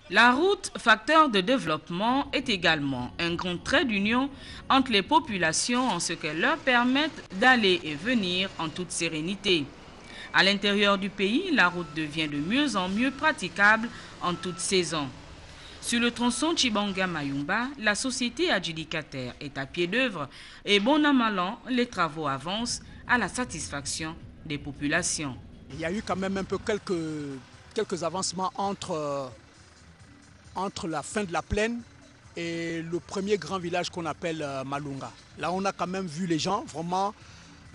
La route, facteur de développement, est également un grand trait d'union entre les populations en ce qu'elle leur permet d'aller et venir en toute sérénité. À l'intérieur du pays, la route devient de mieux en mieux praticable en toute saison. Sur le tronçon Tchibanga-Mayumba, la société adjudicataire est à pied d'œuvre et bon an mal an, les travaux avancent à la satisfaction des populations. Il y a eu quand même un peu quelques avancements entre la fin de la plaine et le premier grand village qu'on appelle Malunga. Là, on a quand même vu les gens vraiment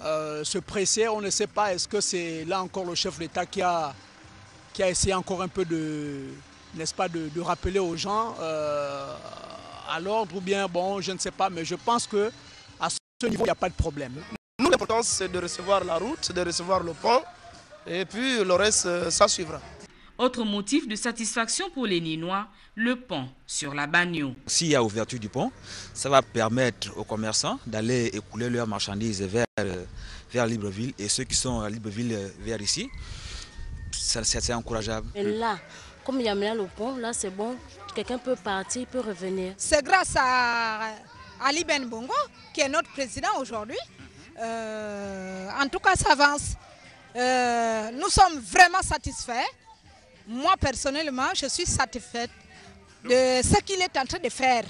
se presser. On ne sait pas, est-ce que c'est là encore le chef de l'État qui a essayé encore un peu n'est-ce pas, de rappeler aux gens à l'ordre ou bien, bon, je ne sais pas, mais je pense qu'à ce niveau, il n'y a pas de problème. Nous, l'important, c'est de recevoir la route, de recevoir le pont, et puis le reste, ça suivra. Autre motif de satisfaction pour les Ninois, le pont sur la Bagno. S'il y a ouverture du pont, ça va permettre aux commerçants d'aller écouler leurs marchandises vers Libreville et ceux qui sont à Libreville vers ici. C'est encourageable. Et là, comme il y a maintenant le pont, là c'est bon, quelqu'un peut partir, peut revenir. C'est grâce à Ali Ben Bongo, qui est notre président aujourd'hui. En tout cas, ça avance. Nous sommes vraiment satisfaits. Moi, personnellement, je suis satisfaite de ce qu'il est en train de faire.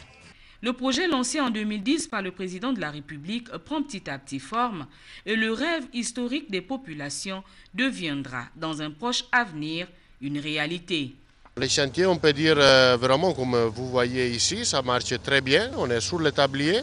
Le projet lancé en 2010 par le président de la République prend petit à petit forme et le rêve historique des populations deviendra, dans un proche avenir, une réalité. Les chantiers, on peut dire vraiment, comme vous voyez ici, ça marche très bien. On est sur le tablier.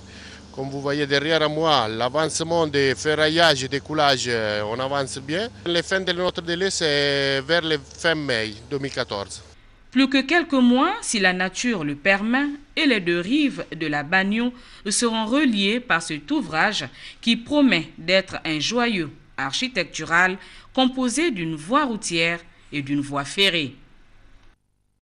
Comme vous voyez derrière moi, l'avancement des ferraillages et des coulages, on avance bien. La fin de notre délai, c'est vers le fin mai 2014. Plus que quelques mois, si la nature le permet, et les deux rives de la Bagno seront reliées par cet ouvrage qui promet d'être un joyau architectural composé d'une voie routière et d'une voie ferrée.